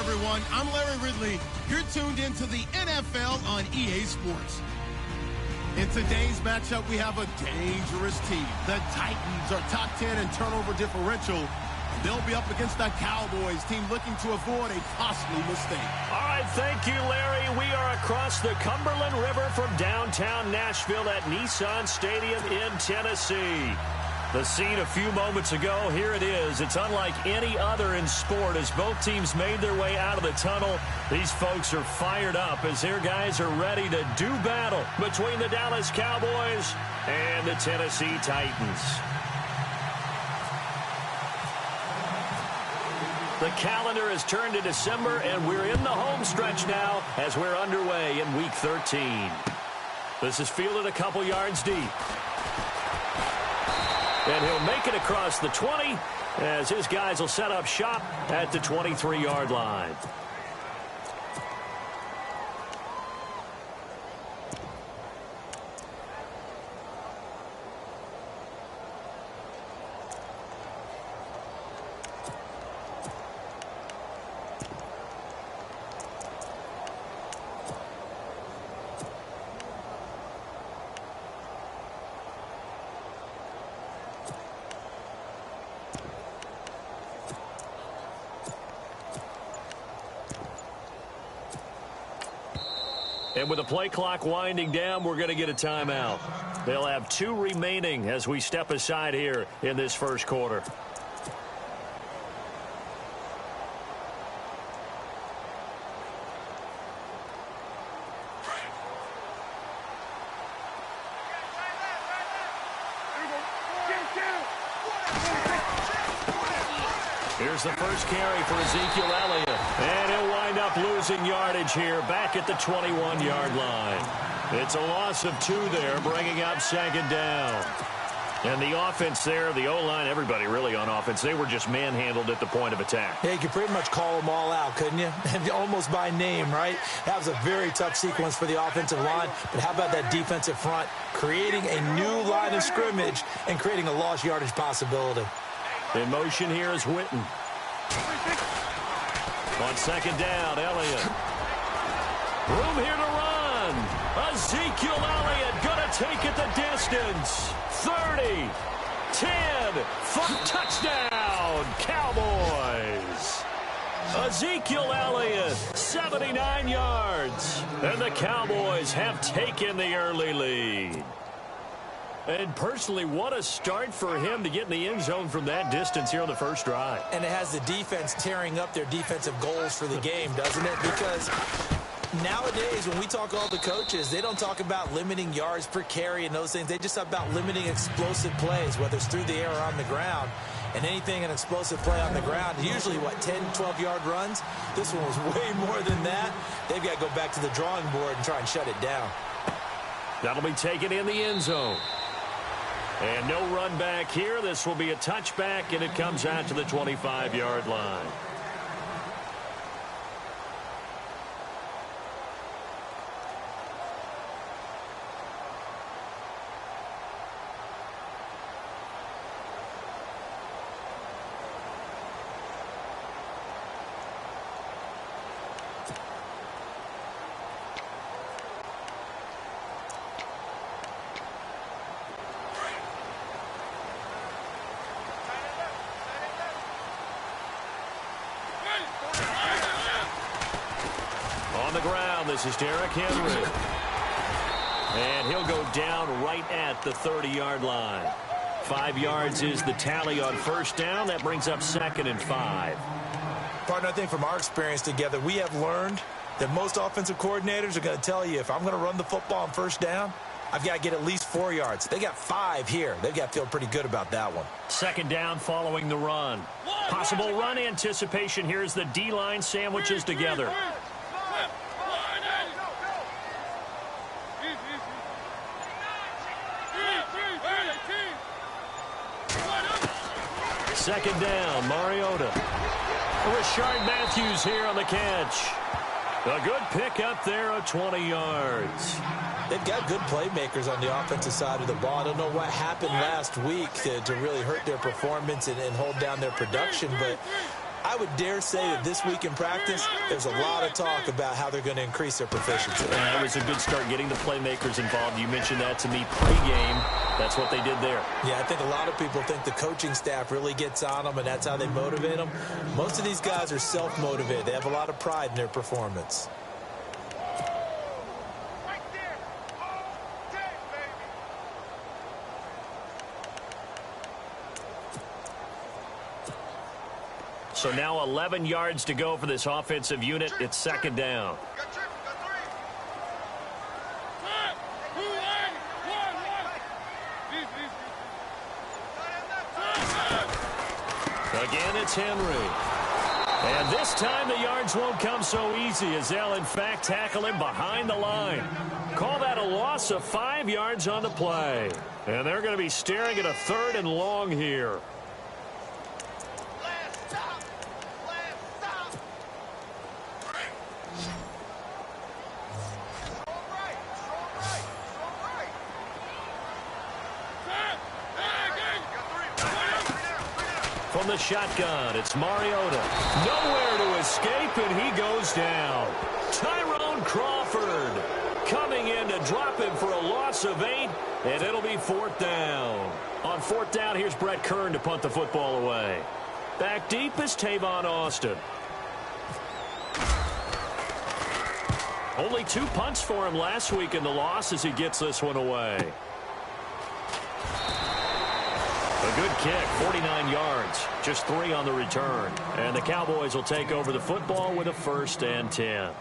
everyone. I'm Larry Ridley. You're tuned into the NFL on EA Sports. In today's matchup, we have a dangerous team. The Titans are top 10 in turnover differential. And they'll be up against the Cowboys team looking to avoid a costly mistake. All right, thank you, Larry. We are across the Cumberland River from downtown Nashville at Nissan Stadium in Tennessee. The scene a few moments ago, here it is. It's unlike any other in sport as both teams made their way out of the tunnel. These folks are fired up as their guys are ready to do battle between the Dallas Cowboys and the Tennessee Titans. The calendar has turned to December, and we're in the home stretch now as we're underway in Week 13. This is fielded a couple yards deep. And he'll make it across the 20 as his guys will set up shop at the 23-yard line. And with the play clock winding down, we're going to get a timeout. They'll have 2 remaining as we step aside here in this first quarter. Here's the first carry for Ezekiel Elliott. And he'll wind up losing yardage here back at the 21-yard line. It's a loss of 2 there, bringing up second down. And the offense there, the O-line, everybody really on offense, they were just manhandled at the point of attack. Yeah, you could pretty much call them all out, couldn't you? And almost by name, right? That was a very tough sequence for the offensive line. But how about that defensive front creating a new line of scrimmage and creating a lost yardage possibility? In motion here is Witten. On second down, Elliott. Room here to run. Ezekiel Elliott going to take it the distance. 30, 10, touchdown, Cowboys. Ezekiel Elliott, 79 yards. And the Cowboys have taken the early lead. And personally, what a start for him to get in the end zone from that distance here on the first drive. And it has the defense tearing up their defensive goals for the game, doesn't it? Because nowadays, when we talk to all the coaches, they don't talk about limiting yards per carry and those things. They just talk about limiting explosive plays, whether it's through the air or on the ground. And anything an explosive play on the ground, usually, 10, 12-yard runs? This one was way more than that. They've got to go back to the drawing board and try and shut it down. That'll be taken in the end zone. And no run back here. This will be a touchback, and it comes out to the 25-yard line. On the ground, this is Derrick Henry. And he'll go down right at the 30-yard line. 5 yards is the tally on first down. That brings up 2nd and 5. Partner, I think from our experience together, we have learned that most offensive coordinators are going to tell you, if I'm going to run the football on first down, I've got to get at least 4 yards. They got 5 here. They've got to feel pretty good about that one. Second down following the run. Possible run anticipation. Here's the D-line sandwiches together. Second down, Mariota. Rashard Matthews here on the catch. A good pick up there of 20 yards. They've got good playmakers on the offensive side of the ball. I don't know what happened last week to really hurt their performance and hold down their production, but I would dare say that this week in practice, there's a lot of talk about how they're going to increase their proficiency. That was a good start getting the playmakers involved. You mentioned that to me pregame. That's what they did there. Yeah, I think a lot of people think the coaching staff really gets on them, and that's how they motivate them. Most of these guys are self-motivated. They have a lot of pride in their performance. So now 11 yards to go for this offensive unit. It's second down. Again, it's Henry. And this time the yards won't come so easy as they'll, in fact, tackle him behind the line. Call that a loss of 5 yards on the play. And they're going to be staring at a 3rd and long here. From the shotgun, it's Mariota. Nowhere to escape, and he goes down. Tyrone Crawford coming in to drop him for a loss of 8, and it'll be 4th down. On 4th down, here's Brett Kern to punt the football away. Back deep is Tavon Austin. Only 2 punts for him last week in the loss as he gets this one away. A good kick, 49 yards, just 3 on the return. And the Cowboys will take over the football with a 1st and 10.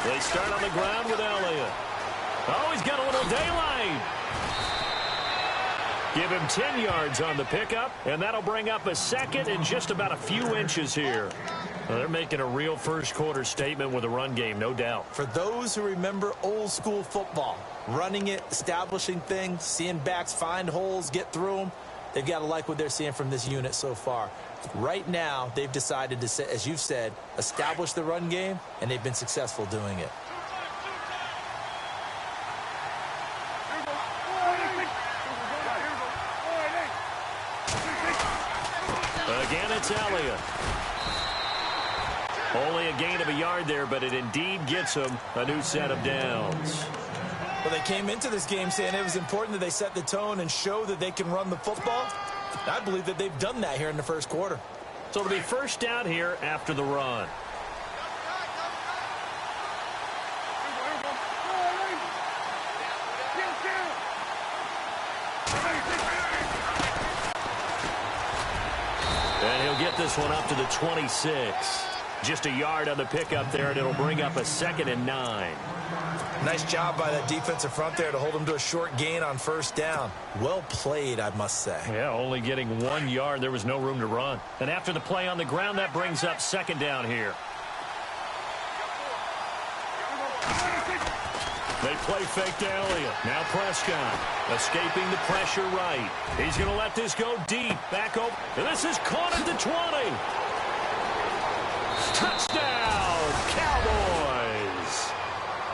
They start on the ground with Elliott. Oh, he's got a little daylight. Give him 10 yards on the pickup, and that'll bring up a 2nd and just about a few inches here. Well, they're making a real first-quarter statement with a run game, no doubt. For those who remember old-school football, running it, establishing things, seeing backs find holes, get through them, they've got to like what they're seeing from this unit so far. Right now, they've decided to, as you've said, establish the run game, and they've been successful doing it. Again, it's Elliott. Only a gain of a yard there, but it indeed gets them a new set of downs. Well, they came into this game saying it was important that they set the tone and show that they can run the football. I believe that they've done that here in the first quarter. So it'll be 1st down here after the run. And he'll get this one up to the 26. Just a yard on the pickup there, and it'll bring up a 2nd and 9. Nice job by that defensive front there to hold him to a short gain on 1st down. Well played, I must say. Yeah, only getting 1 yard. There was no room to run. And after the play on the ground, that brings up 2nd down here. They play fake to Elliott. Now Prescott escaping the pressure right. He's going to let this go deep. Back over. This is caught at the 20. Touchdown, Cowboys.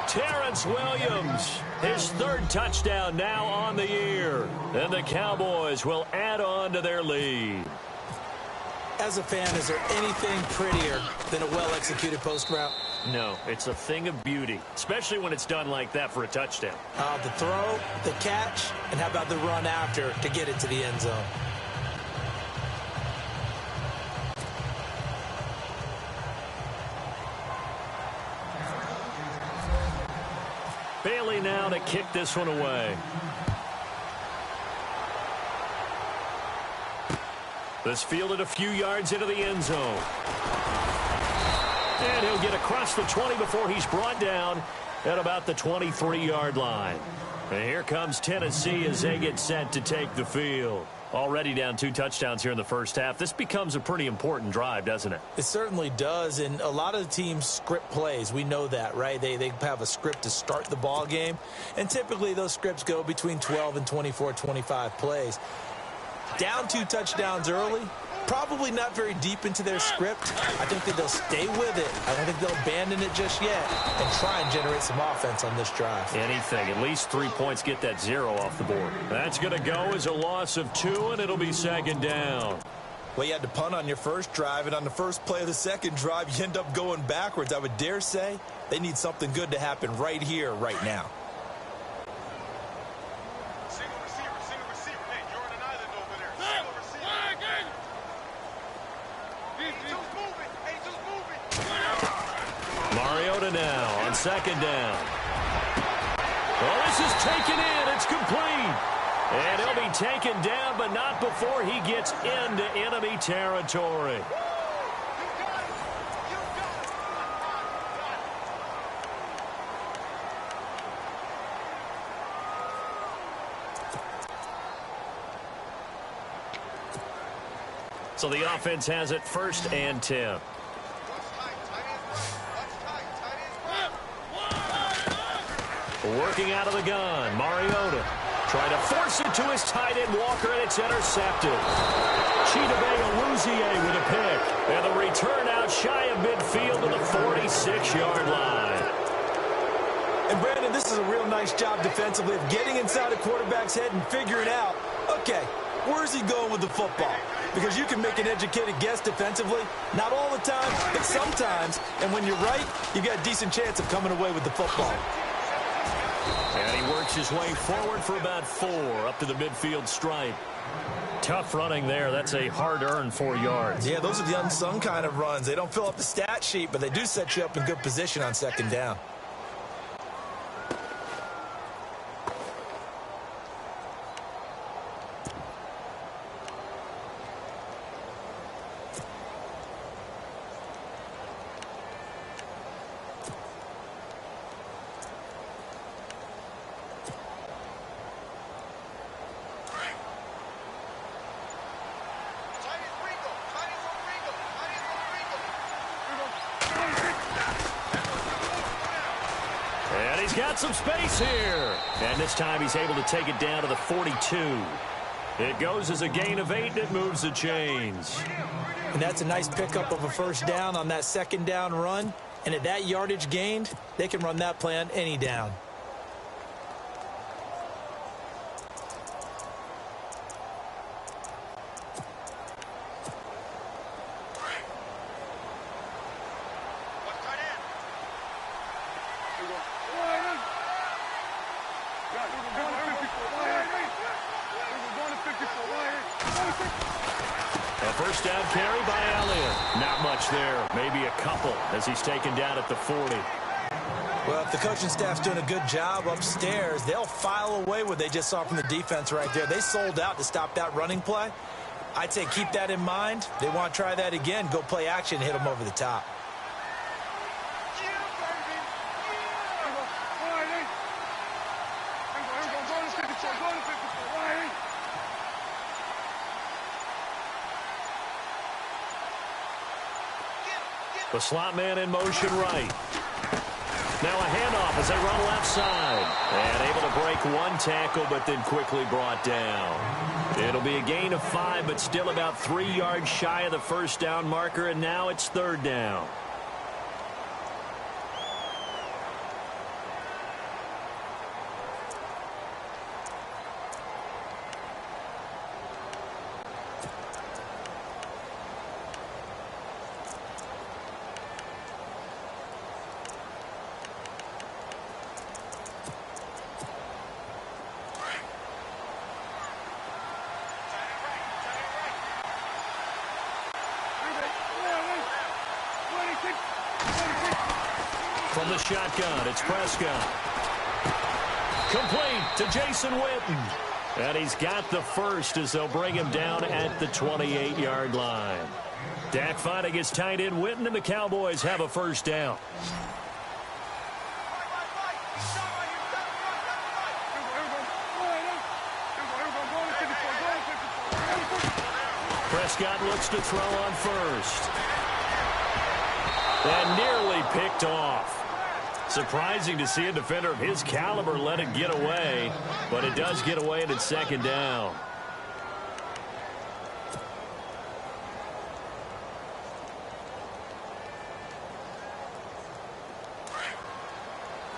Terrence Williams, his 3rd touchdown now on the year. And the Cowboys will add on to their lead. As a fan, is there anything prettier than a well-executed post route? No, it's a thing of beauty, especially when it's done like that for a touchdown. The throw, the catch, and how about the run after to get it to the end zone? Bailey now to kick this one away. This fielded a few yards into the end zone. And he'll get across the 20 before he's brought down at about the 23-yard line. And here comes Tennessee as they get set to take the field. Already down 2 touchdowns here in the first half. This becomes a pretty important drive, doesn't it? It certainly does, and a lot of the teams script plays. We know that, right? They have a script to start the ball game, and typically those scripts go between 12 and 24, 25 plays. Down 2 touchdowns early, Probably not very deep into their script. I think that they'll stay with it. I don't think they'll abandon it just yet and try and generate some offense on this drive. Anything. At least 3 points, get that 0 off the board. That's going to go as a loss of 2, and it'll be second down. Well, you had to punt on your first drive, and on the first play of the second drive, you end up going backwards. I would dare say they need something good to happen right here, right now. Now on second down. Well, this is taken in. It's complete. And he'll be taken down, but not before he gets into enemy territory. So the offense has it 1st and 10. Working out of the gun, Mariota trying to force it to his tight end, Walker, and it's intercepted. Chidobe with a pick. And the return out shy of midfield to the 46-yard line. And, Brandon, this is a real nice job defensively of getting inside a quarterback's head and figuring out, okay, where's he going with the football? Because you can make an educated guess defensively. Not all the time, but sometimes. And when you're right, you've got a decent chance of coming away with the football. And he works his way forward for about 4 up to the midfield stripe. Tough running there. That's a hard-earned 4 yards. Yeah, those are the unsung kind of runs. They don't fill up the stat sheet, but they do set you up in good position on second down. Got some space here. And this time he's able to take it down to the 42. It goes as a gain of 8, and it moves the chains. And that's a nice pickup of a first down on that second down run. And at that yardage gained, they can run that play on any down. First down carry by Elliott. Not much there. Maybe a couple as he's taken down at the 40. Well, if the coaching staff's doing a good job upstairs, they'll file away what they just saw from the defense right there. They sold out to stop that running play. I'd say keep that in mind. They want to try that again. Go play action, hit them over the top. The slot man in motion right. Now a handoff as they run left side. And able to break one tackle, but then quickly brought down. It'll be a gain of 5, but still about 3 yards shy of the first down marker, and now it's 3rd down. From the shotgun, it's Prescott. Complete to Jason Witten. And he's got the first as they'll bring him down at the 28-yard line. Dak finding his tight end Witten, and the Cowboys have a first down. Prescott looks to throw on first. And nearly picked off. Surprising to see a defender of his caliber let it get away, but it does get away and it's 2nd down.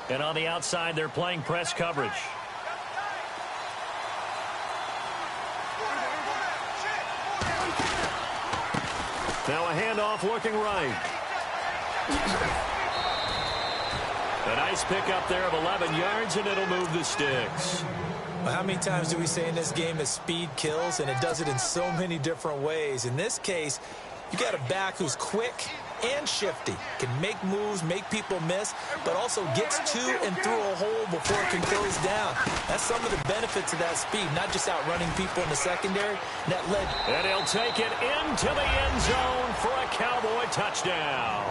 And on the outside, they're playing press coverage. Now a handoff looking right. A nice pickup there of 11 yards, and it'll move the sticks. Well, how many times do we say in this game that speed kills, and it does it in so many different ways? In this case, you got a back who's quick and shifty, can make moves, make people miss, but also gets to and through a hole before it can close down. That's some of the benefits of that speed, not just outrunning people in the secondary. That led. And he'll take it into the end zone for a Cowboy touchdown.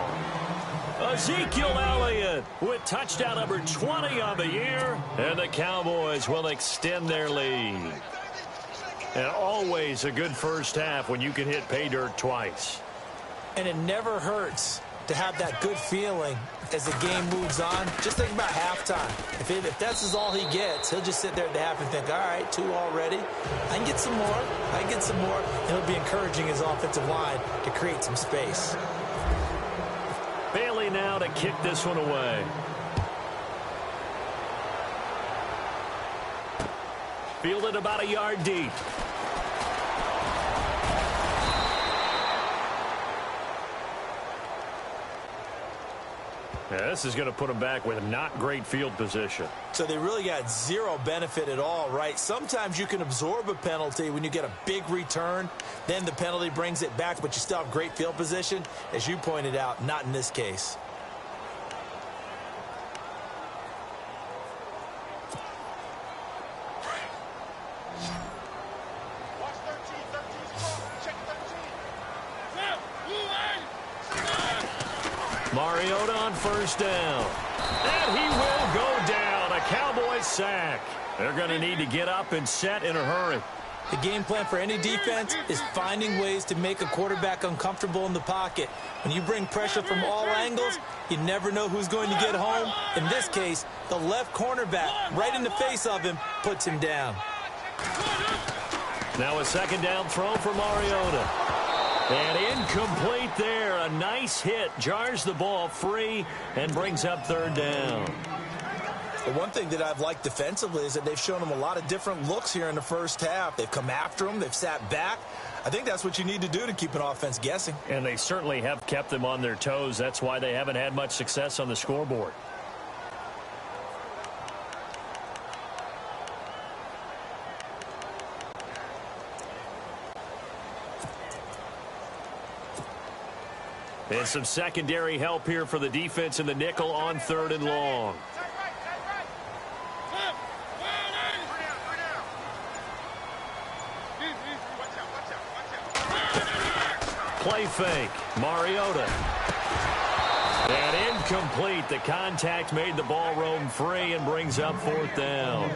Ezekiel Elliott with touchdown number 20 on the year, and the Cowboys will extend their lead. And always a good first half when you can hit pay dirt twice. And it never hurts to have that good feeling as the game moves on. Just think about halftime. If that's all he gets, he'll just sit there at the half and think, all right, 2 already. I can get some more. I can get some more. And he'll be encouraging his offensive line to create some space. Bailey now to kick this one away. Fielded about a yard deep. Yeah, this is going to put them back with not great field position. So they really got zero benefit at all, right? Sometimes you can absorb a penalty when you get a big return. Then the penalty brings it back, but you still have great field position. As you pointed out, not in this case. Mariota on first down. And he will go down. A Cowboys sack. They're going to need to get up and set in a hurry. The game plan for any defense is finding ways to make a quarterback uncomfortable in the pocket. When you bring pressure from all angles, you never know who's going to get home. In this case, the left cornerback, right in the face of him, puts him down. Now a second down throw for Mariota. And incomplete there. A nice hit. Jars the ball free and brings up third down. The one thing that I've liked defensively is that they've shown them a lot of different looks here in the first half. They've come after them. They've sat back. I think that's what you need to do to keep an offense guessing. And they certainly have kept them on their toes. That's why they haven't had much success on the scoreboard. And some secondary help here for the defense in the nickel on third and long. Play fake. Mariota. And incomplete. The contact made the ball roam free and brings up fourth down.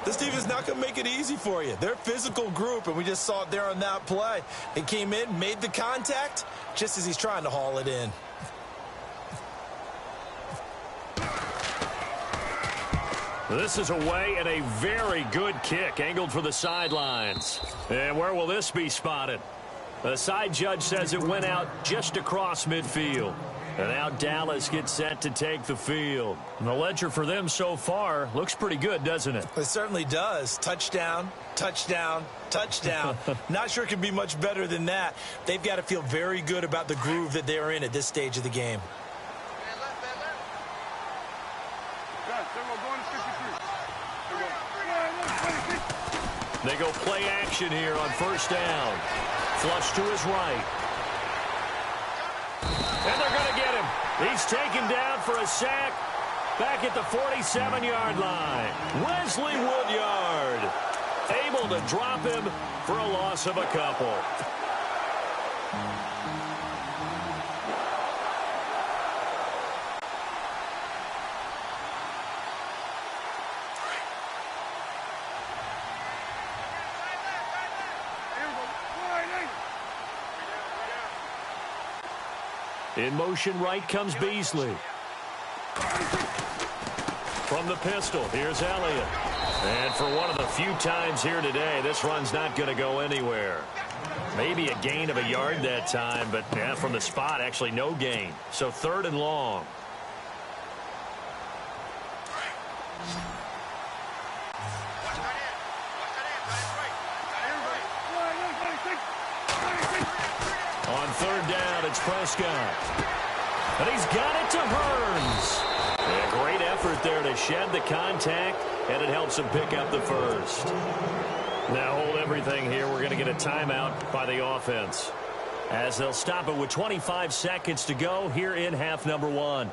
This team is not going to make it easy for you. They're a physical group, and we just saw it there on that play. They came in, made the contact, just as he's trying to haul it in. This is away and a very good kick, angled for the sidelines. And where will this be spotted? The side judge says it went out just across midfield. And now Dallas gets set to take the field. And the ledger for them so far looks pretty good, doesn't it? It certainly does. Touchdown, touchdown, touchdown. Not sure it can be much better than that. They've got to feel very good about the groove that they're in at this stage of the game. They go play action here on first down. Flush to his right. And they're going to get him. He's taken down for a sack back at the 47-yard line. Wesley Woodyard able to drop him for a loss of a couple. In motion right comes Beasley. From the pistol, here's Elliott. And for one of the few times here today, this run's not going to go anywhere. Maybe a gain of a yard that time, but yeah, from the spot, actually no gain. So third and long. On third down, it's Prescott. And he's got it to Hearns. A great effort there to shed the contact, and it helps him pick up the first. Now hold everything here. We're going to get a timeout by the offense, as they'll stop it with 25 seconds to go here in half number one.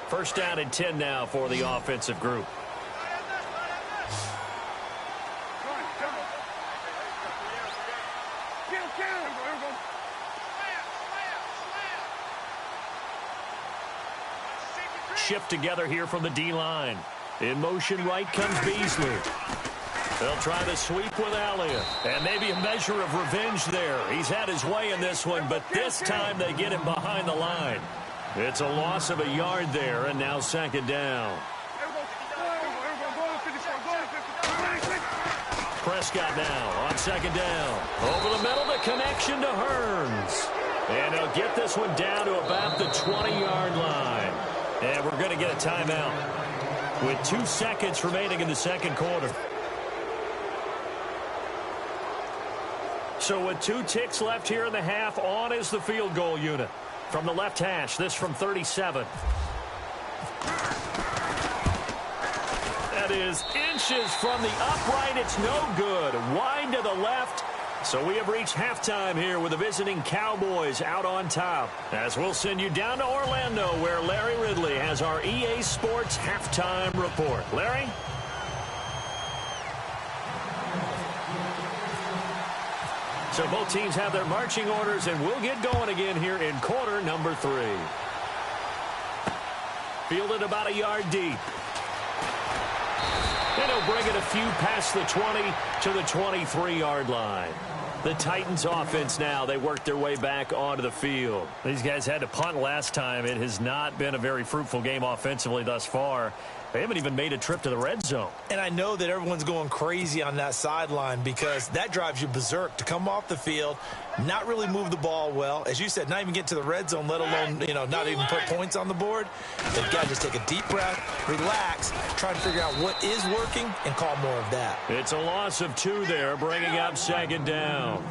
First down and 10 now for the offensive group. Shift together here from the D-line. In motion right comes Beasley. They'll try to sweep with Elliott. And maybe a measure of revenge there. He's had his way in this one, but this time they get him behind the line. It's a loss of a yard there, and now second down. Prescott now on second down. Over the middle, the connection to Hearns. And he'll get this one down to about the 20-yard line. And we're going to get a timeout with 2 seconds remaining in the second quarter. So with 2 ticks left here in the half, on is the field goal unit. From the left hash, this from 37. That is inches from the upright. It's no good. Wide to the left. So we have reached halftime here with the visiting Cowboys out on top. As we'll send you down to Orlando, where Larry Ridley has our EA Sports halftime report. Larry? So both teams have their marching orders, and we'll get going again here in quarter number 3. Fielded about a yard deep. And he'll bring it a few past the 20 to the 23-yard line. The Titans offense now, they work their way back onto the field. These guys had to punt last time. It has not been a very fruitful game offensively thus far. They haven't even made a trip to the red zone. And I know that everyone's going crazy on that sideline because that drives you berserk to come off the field, not really move the ball well. As you said, not even get to the red zone, let alone, not even put points on the board. They've got to just take a deep breath, relax, try to figure out what is working, and call more of that. It's a loss of 2 there, bringing up second down.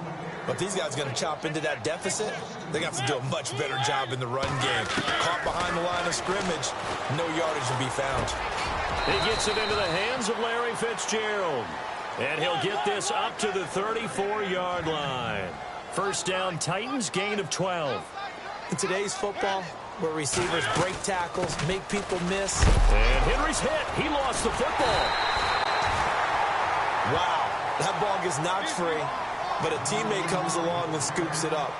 But these guys are going to chop into that deficit. They're going to have to do a much better job in the run game. Caught behind the line of scrimmage, no yardage to be found. He gets it into the hands of Larry Fitzgerald. And he'll get this up to the 34-yard line. First down, Titans, gain of 12. In today's football, where receivers break tackles, make people miss. And Henry's hit. He lost the football. Wow, that ball gets knocked free. But a teammate comes along and scoops it up.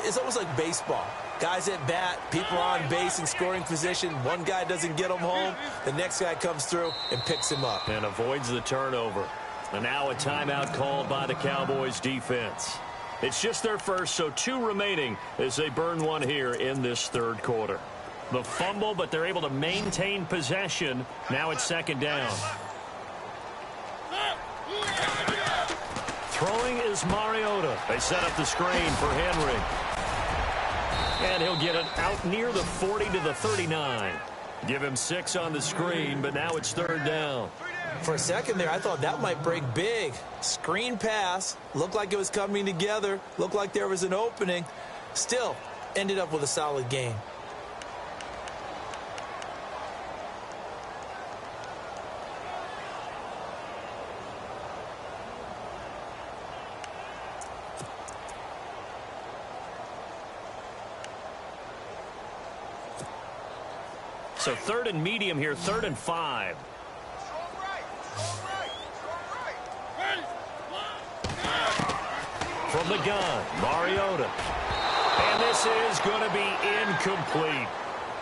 It's almost like baseball. Guys at bat, people are on base in scoring position. One guy doesn't get him home. The next guy comes through and picks him up. And avoids the turnover. And now a timeout called by the Cowboys defense. It's just their first, so 2 remaining as they burn one here in this third quarter. The fumble, but they're able to maintain possession. Now it's second down. Throwing is Mariota. They set up the screen for Henry. And he'll get it out near the 40 to the 39. Give him 6 on the screen, but now it's third down. For a second there, I thought that might break big. Screen pass. Looked like it was coming together. Looked like there was an opening. Still, ended up with a solid game. So third and medium here, 3rd and 5. From the gun, Mariota. And this is going to be incomplete.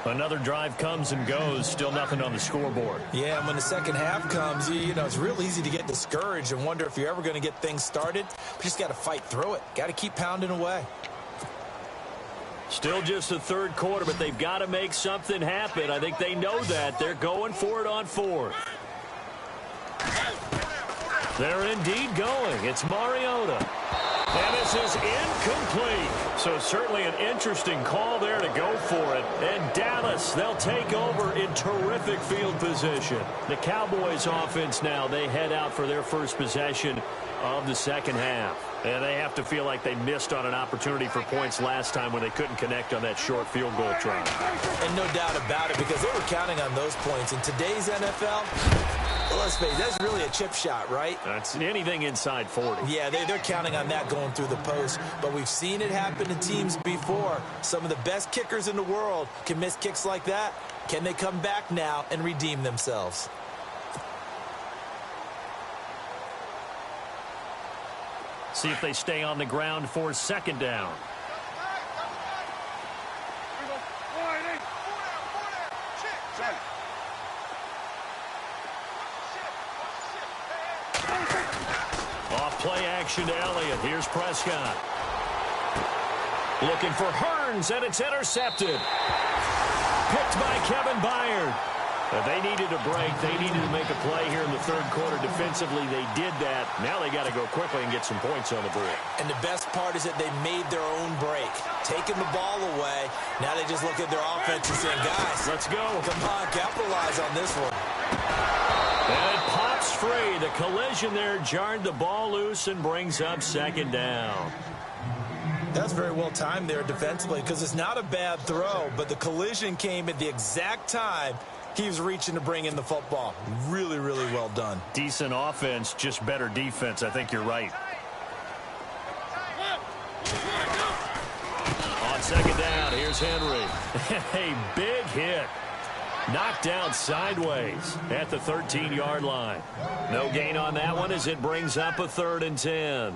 Another drive comes and goes, still nothing on the scoreboard. Yeah, and when the second half comes, it's real easy to get discouraged and wonder if you're ever going to get things started. But you just got to fight through it. Got to keep pounding away. Still just the third quarter, but they've got to make something happen. I think they know that. They're going for it on 4th. They're indeed going. It's Mariota. And this is incomplete. So certainly an interesting call there to go for it. And Dallas, they'll take over in terrific field position. The Cowboys offense now, they head out for their first possession of the second half. And they have to feel like they missed on an opportunity for points last time when they couldn't connect on that short field goal try. And no doubt about it, because they were counting on those points. In today's NFL, well, let's face it, that's really a chip shot, right? That's anything inside 40. Yeah, they're counting on that going through the post. But we've seen it happen to teams before. Some of the best kickers in the world can miss kicks like that. Can they come back now and redeem themselves? See if they stay on the ground for second down. Off play action to Elliott. Here's Prescott. Looking for Hearns, and it's intercepted. Picked by Kevin Byard. They needed a break. They needed to make a play here in the third quarter. Defensively, they did that. Now they got to go quickly and get some points on the board. And the best part is that they made their own break. Taking the ball away. Now they just look at their offense and saying, guys, let's go. Come on, capitalize on this one. And it pops free. The collision there jarred the ball loose and brings up second down. That's very well timed there defensively, because it's not a bad throw, but the collision came at the exact time he was reaching to bring in the football. Really, really well done. Decent offense, just better defense. I think you're right. On second down, here's Henry. A big hit. Knocked down sideways at the 13-yard line. No gain on that one as it brings up a 3rd and 10.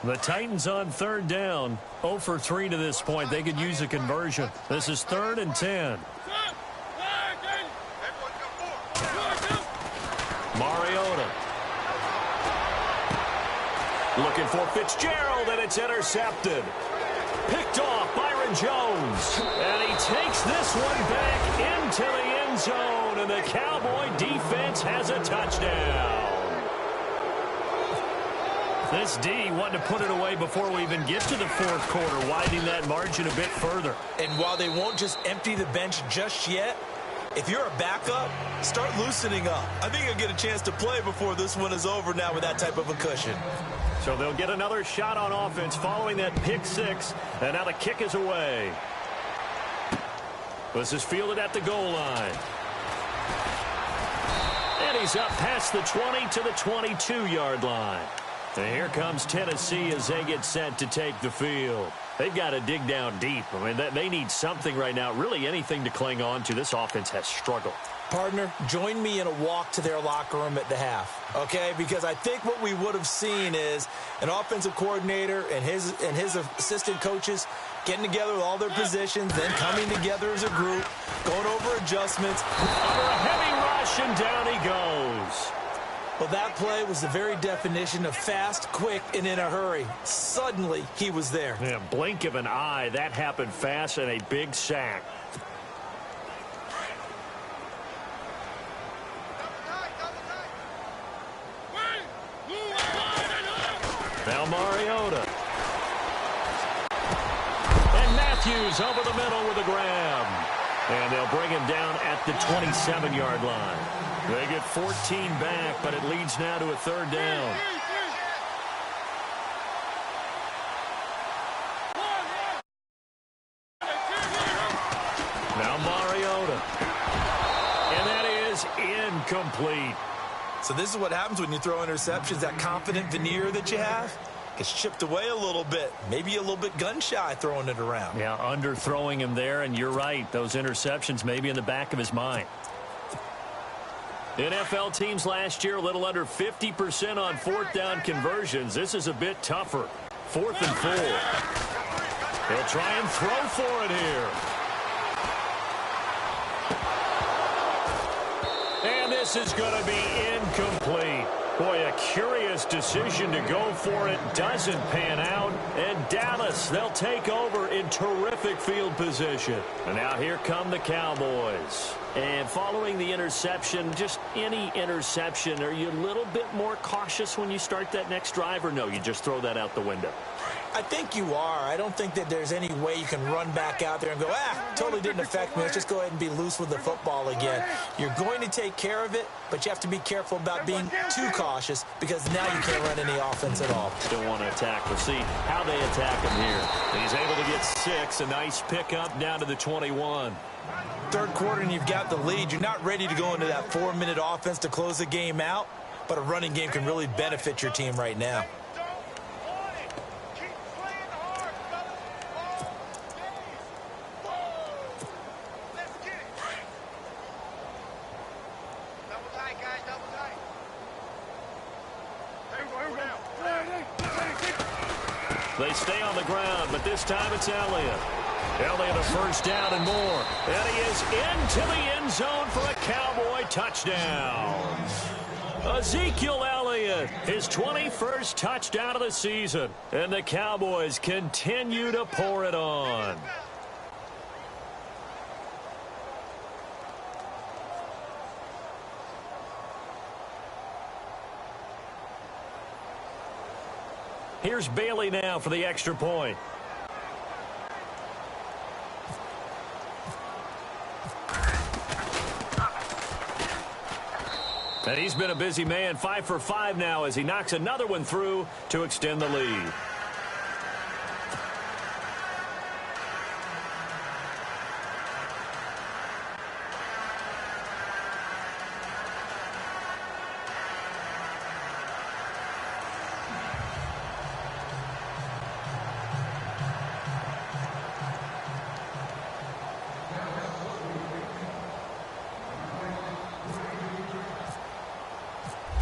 The Titans on 3rd down. 0 for 3 to this point. They could use a conversion. This is 3rd and 10. Mariota. Looking for Fitzgerald, and it's intercepted. Picked off Byron Jones. And he takes this one back into the end zone. And the Cowboy defense has a touchdown. This D wanted to put it away before we even get to the fourth quarter, widening that margin a bit further. And while they won't just empty the bench just yet, if you're a backup, start loosening up. I think you'll get a chance to play before this one is over now with that type of a cushion. So they'll get another shot on offense following that pick six, and now the kick is away. This is fielded at the goal line. And he's up past the 20 to the 22-yard line. And here comes Tennessee as they get set to take the field. They've got to dig down deep. I mean, they need something right now, really anything to cling on to. This offense has struggled. Partner, join me in a walk to their locker room at the half, okay? Because I think what we would have seen is an offensive coordinator and his assistant coaches getting together with all their positions, then coming together as a group, going over adjustments. Under a heavy rush, and down he goes. Well, that play was the very definition of fast, quick, and in a hurry. Suddenly, he was there. Yeah, blink of an eye. That happened fast, and a big sack. Now Mariota. And Matthews over the middle with a grab. And they'll bring him down at the 27-yard line. They get 14 back, but it leads now to a 3rd down. Now Mariota. And that is incomplete. So this is what happens when you throw interceptions. That confident veneer that you have gets chipped away a little bit. Maybe a little bit gun-shy throwing it around. Yeah, underthrowing him there, and you're right. Those interceptions may be in the back of his mind. NFL teams last year a little under 50% on 4th down conversions. This is a bit tougher. 4th and 4. He'll try and throw for it here. And this is going to be incomplete. Boy, a curious decision to go for it doesn't pan out. And Dallas, they'll take over in terrific field position. And now here come the Cowboys. And following the interception, just any interception, are you a little bit more cautious when you start that next drive, or no, you just throw that out the window? I think you are. I don't think that there's any way you can run back out there and go, totally didn't affect me. Let's just go ahead and be loose with the football again. You're going to take care of it, but you have to be careful about being too cautious because now you can't run any offense at all. Still want to attack. We'll see how they attack him here. He's able to get 6. A nice pickup down to the 21. Third quarter and you've got the lead. You're not ready to go into that 4-minute offense to close the game out, but a running game can really benefit your team right now. They stay on the ground, but this time it's Elliott. Elliott a first down and more. And he is into the end zone for a Cowboy touchdown. Ezekiel Elliott, his 21st touchdown of the season. And the Cowboys continue to pour it on. Here's Bailey now for the extra point. And he's been a busy man, 5 for 5 now as he knocks another one through to extend the lead.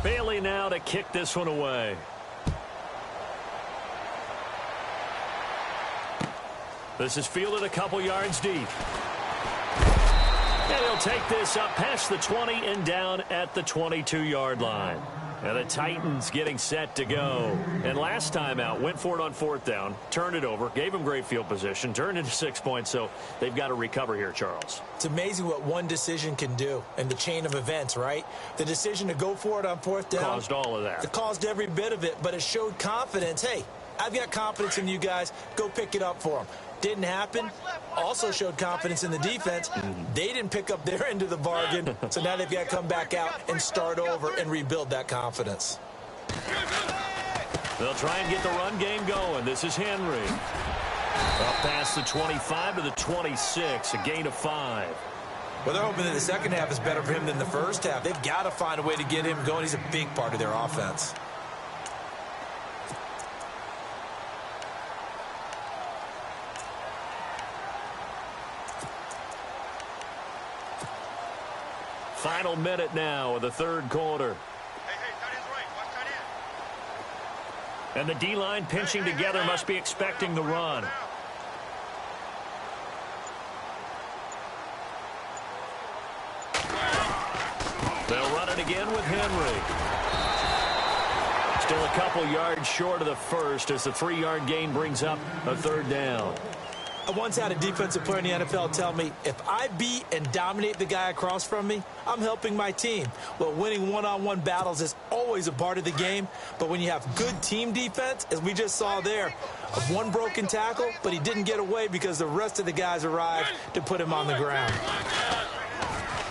Bailey now to kick this one away. This is fielded a couple yards deep. And he'll take this up past the 20 and down at the 22-yard line. And the Titans getting set to go. And last time out, went for it on 4th down, turned it over, gave him great field position, turned into 6 points, so they've got to recover here, Charles. It's amazing what one decision can do in the chain of events, right? The decision to go for it on 4th down. Caused all of that. It caused every bit of it, but it showed confidence. Hey, I've got confidence in you guys. Go pick it up for them. Didn't happen. Also showed confidence in the defense. They didn't pick up their end of the bargain, so now they've got to come back out and start over and rebuild that confidence. They'll try and get the run game going. This is Henry. Up past the 25 to the 26, a gain of 5. Well, they're hoping that the second half is better for him than the first half. They've got to find a way to get him going. He's a big part of their offense. Final minute now of the third quarter. And the D-line pinching together must be expecting the run. They'll run it again with Henry. Still a couple yards short of the first as the 3-yard gain brings up a 3rd down. I once had a defensive player in the NFL tell me, if I beat and dominate the guy across from me, I'm helping my team. Well, winning one-on-one battles is always a part of the game, but when you have good team defense, as we just saw there, one broken tackle, but he didn't get away because the rest of the guys arrived to put him on the ground.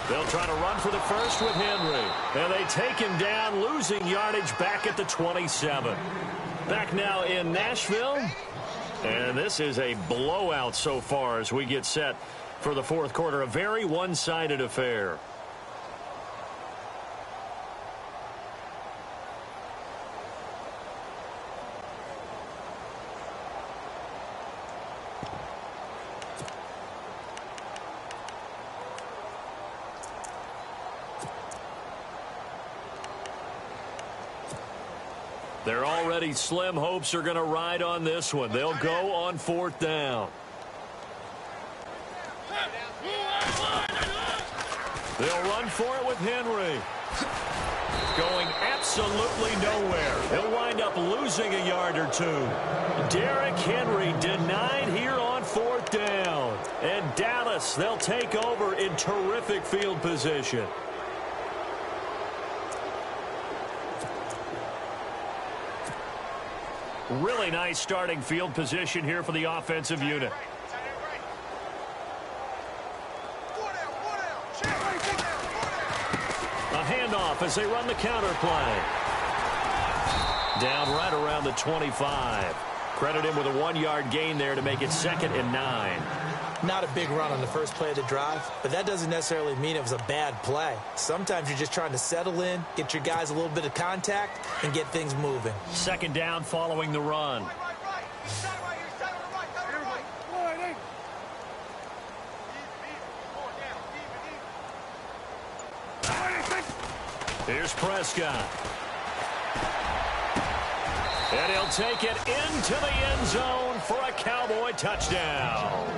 They'll try to run for the first with Henry. And they take him down, losing yardage back at the 27. Back now in Nashville. And this is a blowout so far as we get set for the 4th quarter. A very one-sided affair. Their already slim hopes are going to ride on this one. They'll go on 4th down. They'll run for it with Henry. going absolutely nowhere. He'll wind up losing a yard or two. Derrick Henry denied here on 4th down. And Dallas, they'll take over in terrific field position. Really nice starting field position here for the offensive unit. A handoff as they run the counter play. Down right around the 25. Credit him with a 1-yard gain there to make it 2nd and 9. Not a big run on the first play of the drive, but that doesn't necessarily mean it was a bad play. Sometimes you're just trying to settle in, get your guys a little bit of contact, and get things moving. 2nd down following the run. Here's Prescott. And he'll take it into the end zone for a Cowboy touchdown.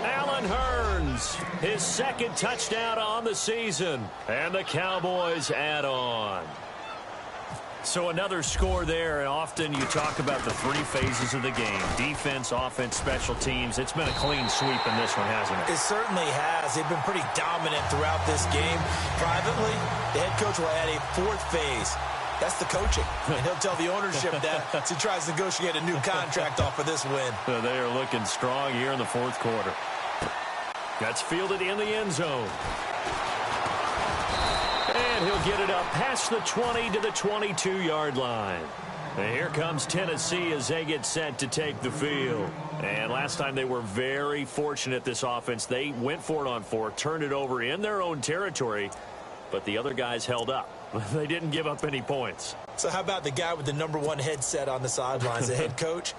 Allen Hurns, his 2nd touchdown on the season. And the Cowboys add on. So another score there. And often you talk about the 3 phases of the game. Defense, offense, special teams. It's been a clean sweep in this one, hasn't it? It certainly has. They've been pretty dominant throughout this game. Privately, the head coach will add a 4th phase. That's the coaching. And he'll tell the ownership that as he tries to negotiate a new contract off of this win. They are looking strong here in the 4th quarter. That's fielded in the end zone. And he'll get it up past the 20 to the 22-yard line. And here comes Tennessee as they get set to take the field. And last time they were very fortunate, this offense. They went for it on 4, turned it over in their own territory, but the other guys held up. They didn't give up any points. So how about the guy with the #1 headset on the sidelines, the head coach?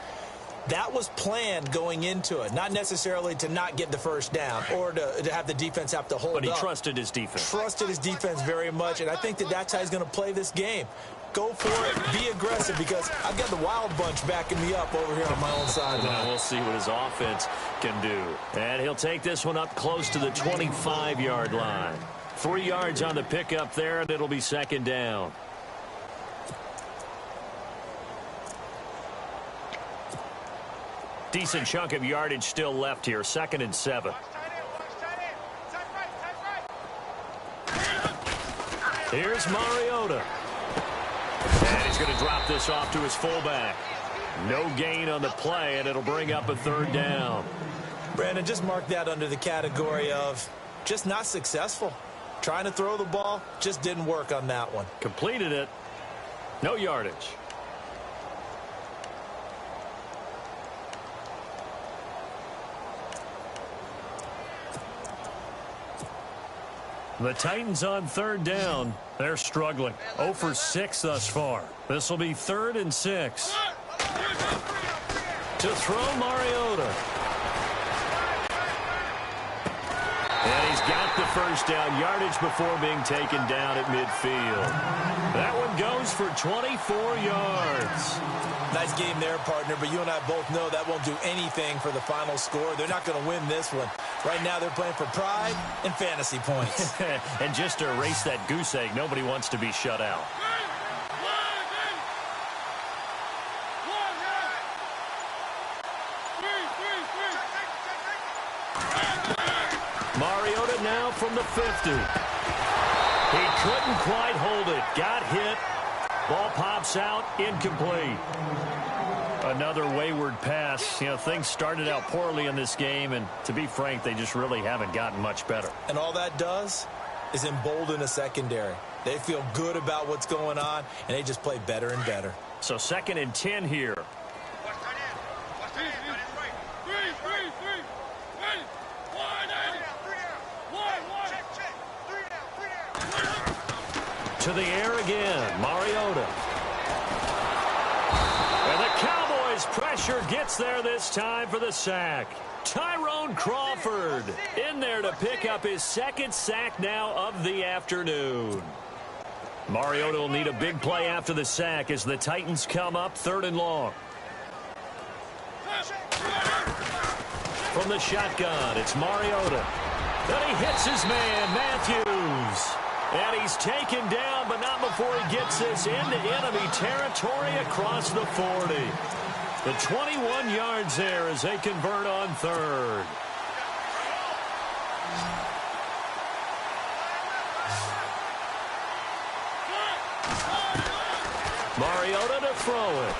That was planned going into it, not necessarily to not get the first down or to have the defense have to hold up. But he trusted his defense. Trusted his defense very much, and I think that's how he's going to play this game. Go for it, be aggressive, because I've got the wild bunch backing me up over here on my own sideline. We'll see what his offense can do. And he'll take this one up close to the 25-yard line. 3 yards on the pickup there, and it'll be 2nd down. Decent chunk of yardage still left here. 2nd and 7. Here's Mariota. And he's going to drop this off to his fullback. No gain on the play, and it'll bring up a 3rd down. Brandon, just mark that under the category of just not successful. Trying to throw the ball, just didn't work on that one. Completed it. No yardage. The Titans on 3rd down. They're struggling. 0 for 6 thus far. This will be 3rd and 6. To throw Mariota. And he's got the first down. Yardage before being taken down at midfield. That one goes for 24 yards. Nice game there, partner, but you and I both know that won't do anything for the final score. They're not going to win this one. Right now they're playing for pride and fantasy points. And just to erase that goose egg, nobody wants to be shut out. Mariota now from the 50. He couldn't quite hold it. Got hit. Ball pops out, incomplete. Another wayward pass. You know, things started out poorly in this game, and to be frank, they just really haven't gotten much better. And all that does is embolden a secondary. They feel good about what's going on, and they just play better and better. So 2nd and 10 here. To the air again, Mariota. And the Cowboys pressure gets there this time for the sack. Tyrone Crawford in there to pick up his 2nd sack now of the afternoon. Mariota will need a big play after the sack as the Titans come up 3rd and long. From the shotgun, it's Mariota. Then he hits his man, Matthews. And he's taken down, but not before he gets this into enemy territory across the 40. The 21 yards there as they convert on third. Mariota to throw it.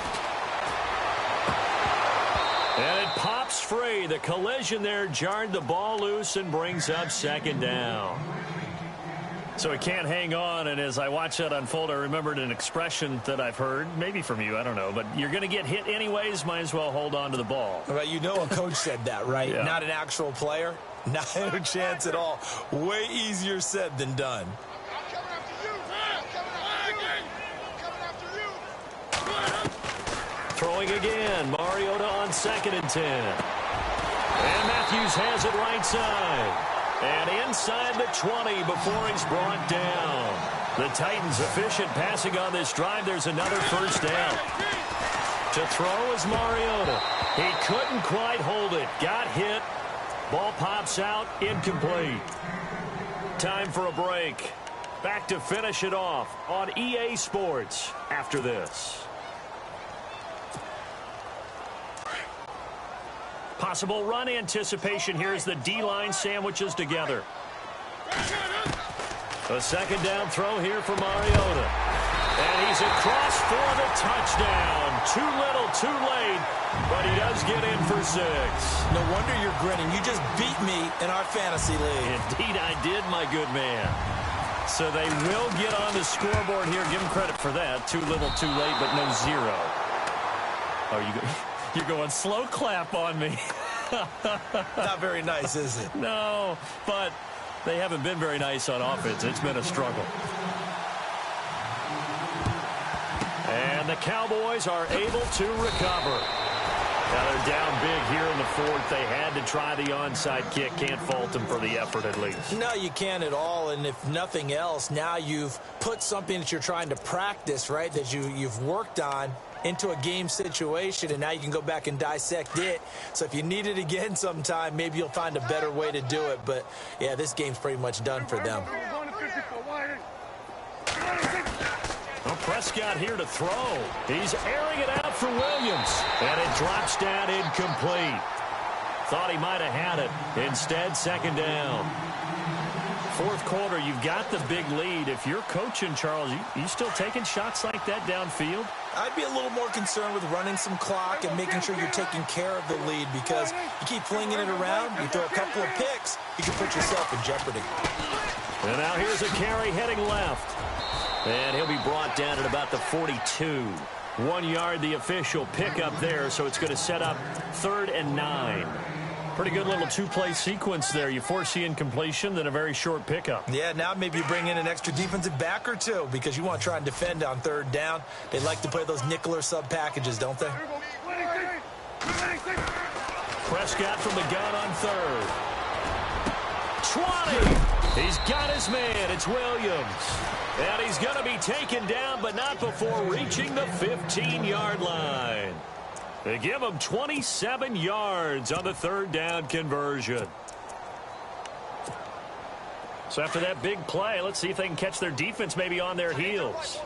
And it pops free. The collision there jarred the ball loose and brings up second down. So he can't hang on, and as I watch that unfold, I remembered an expression that I've heard, maybe from you, I don't know, but you're going to get hit anyways, might as well hold on to the ball. Well, you know a coach said that, right? Yeah. Not an actual player. Not a chance at all. Way easier said than done. Throwing again, Mariota on 2nd and 10. And Matthews has it right side. And inside the 20 before he's brought down. The Titans efficient passing on this drive. There's another first down. To throw is Mariota. He couldn't quite hold it. Got hit. Ball pops out. Incomplete. Time for a break. Back to finish it off on EA Sports after this. Possible run anticipation here as the D-line sandwiches together. A second down throw here for Mariota. And he's across for the touchdown. Too little, too late, but he does get in for 6. No wonder you're grinning. You just beat me in our fantasy league. Indeed, I did, my good man. So they will get on the scoreboard here. Give them credit for that. Too little, too late, but no 0. Oh, you're going slow clap on me. Not very nice, is it? No, but they haven't been very nice on offense. It's been a struggle. And the Cowboys are able to recover. Now they're down big here in the 4th. They had to try the onside kick. Can't fault them for the effort at least. No, you can't at all. And if nothing else, now you've put something that you're trying to practice, right, that you've worked on into a game situation, and now you can go back and dissect it. So if you need it again sometime, maybe you'll find a better way to do it. But, yeah, this game's pretty much done for them. Well, Prescott here to throw. He's airing it out for Williams. And it drops down incomplete. Thought he might have had it. Instead, second down. 4th quarter, you've got the big lead. If you're coaching, Charles, you still taking shots like that downfield? I'd be a little more concerned with running some clock and making sure you're taking care of the lead, because you keep flinging it around, you throw a couple of picks, you can put yourself in jeopardy. And now here's a carry heading left. And he'll be brought down at about the 42. 1 yard, the official pickup there, so it's going to set up 3rd and 9. Pretty good little 2-play sequence there. You force the incompletion, then a very short pickup. Yeah, now maybe you bring in an extra defensive back or two, because you want to try and defend on 3rd down. They like to play those nickel or sub packages, don't they? Prescott from the gun on 3rd. 20. He's got his man. It's Williams. And he's going to be taken down, but not before reaching the 15-yard line. They give him 27 yards on the 3rd down conversion. So after that big play, let's see if they can catch their defense maybe on their heels.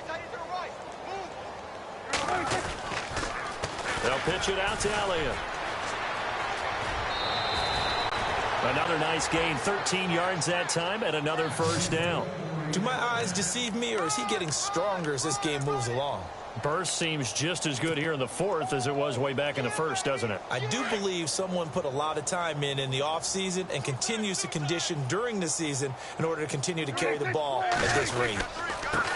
They'll pitch it out to Elliott. Another nice gain, 13 yards that time, and another first down. Do my eyes deceive me, or is he getting stronger as this game moves along? Burst seems just as good here in the 4th as it was way back in the 1st, doesn't it? I do believe someone put a lot of time in the offseason and continues to condition during the season in order to continue to carry the ball at this rate.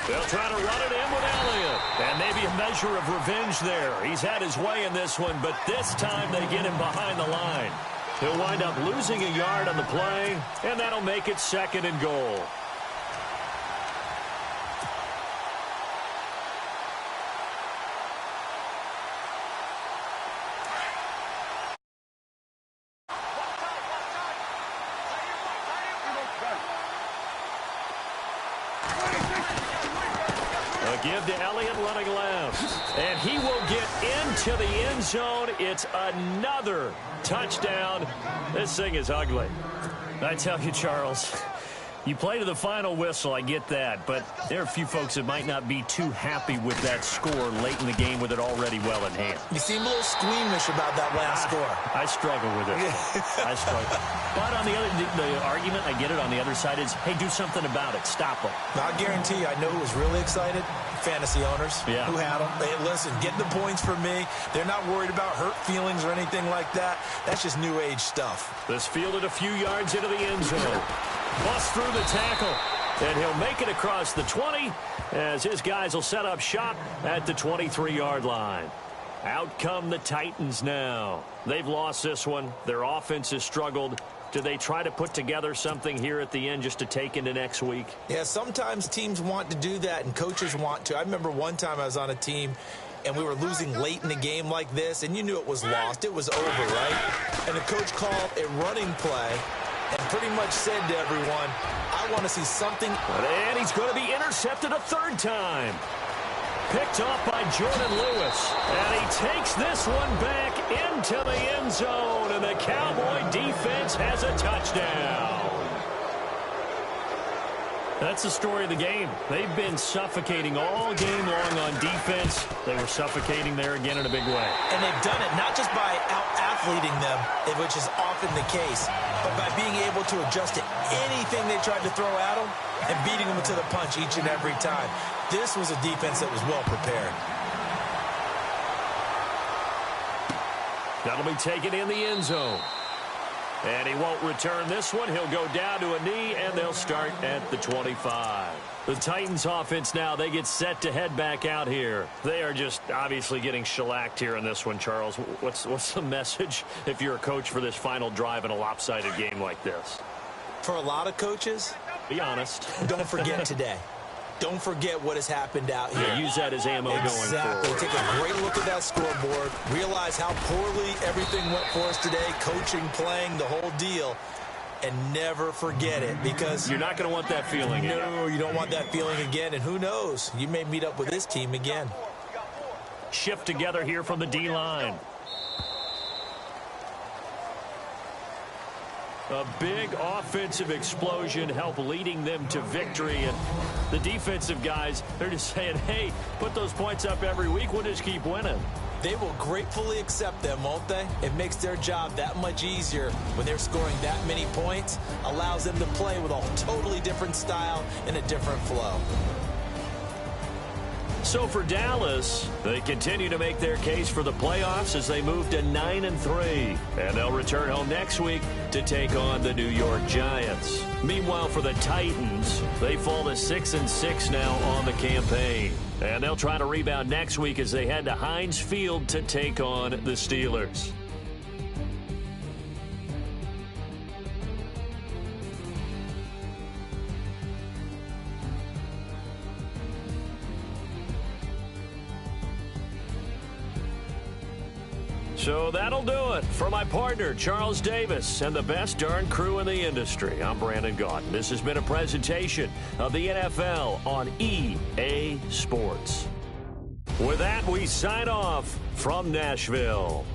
They'll try to run it in with Elliott. And maybe a measure of revenge there. He's had his way in this one, but this time they get him behind the line. He'll wind up losing a yard on the play, and that'll make it 2nd and goal. A give to Elliott running left. And he will get into the end zone. It's another touchdown. This thing is ugly. I tell you, Charles, You play to the final whistle, I get that, but there are a few folks that might not be too happy with that score late in the game with it already well in hand. You seem a little squeamish about that last score. I struggle with it. I struggle. But on the argument, I get it, on the other side is, hey, do something about it. Stop them. Now, I guarantee you, I know who was really excited. Fantasy owners who had them. Hey, listen, get the points for me. They're not worried about hurt feelings or anything like that. That's just new age stuff. This fielded a few yards into the end zone. Bust through the tackle, and he'll make it across the 20 as his guys will set up shop at the 23-yard line. Out come the Titans now. They've lost this one. Their offense has struggled. Do they try to put together something here at the end just to take into next week? Yeah, sometimes teams want to do that, and coaches want to. I remember one time I was on a team, and we were losing late in a game like this, and you knew it was lost. It was over, right? And the coach called a running play and pretty much said to everyone, I want to see something. And he's going to be intercepted a third time. Picked off by Jordan Lewis. And he takes this one back into the end zone. And the Cowboy defense has a touchdown. That's the story of the game. They've been suffocating all game long on defense. They were suffocating there again in a big way. And they've done it not just by out-athleting them, which is often the case, but by being able to adjust to anything they tried to throw at them and beating them to the punch each and every time. This was a defense that was well prepared. That'll be taken in the end zone. And he won't return this one. He'll go down to a knee, and they'll start at the 25. The Titans offense now, they get set to head back out here. They are just obviously getting shellacked here in this one, Charles. What's the message if you're a coach for this final drive in a lopsided game like this? For a lot of coaches, be honest. Don't forget today. Don't forget what has happened out here. Yeah, use that as ammo going forward. Exactly. Take a great look at that scoreboard. Realize how poorly everything went for us today. Coaching, playing, the whole deal. And never forget it, because you're not going to want that feeling again. No, you don't want that feeling again. And who knows? You may meet up with this team again. Shift together here from the D-line. A big offensive explosion helped leading them to victory. And the defensive guys, they're just saying, hey, put those points up every week. We'll just keep winning. They will gratefully accept them, won't they? It makes their job that much easier when they're scoring that many points. Allows them to play with a totally different style and a different flow. So for Dallas, they continue to make their case for the playoffs as they move to 9-3. And they'll return home next week to take on the New York Giants. Meanwhile, for the Titans, they fall to 6-6 now on the campaign. And they'll try to rebound next week as they head to Heinz Field to take on the Steelers. So that'll do it. For my partner, Charles Davis, and the best darn crew in the industry, I'm Brandon Gaudin. This has been a presentation of the NFL on EA Sports. With that, we sign off from Nashville.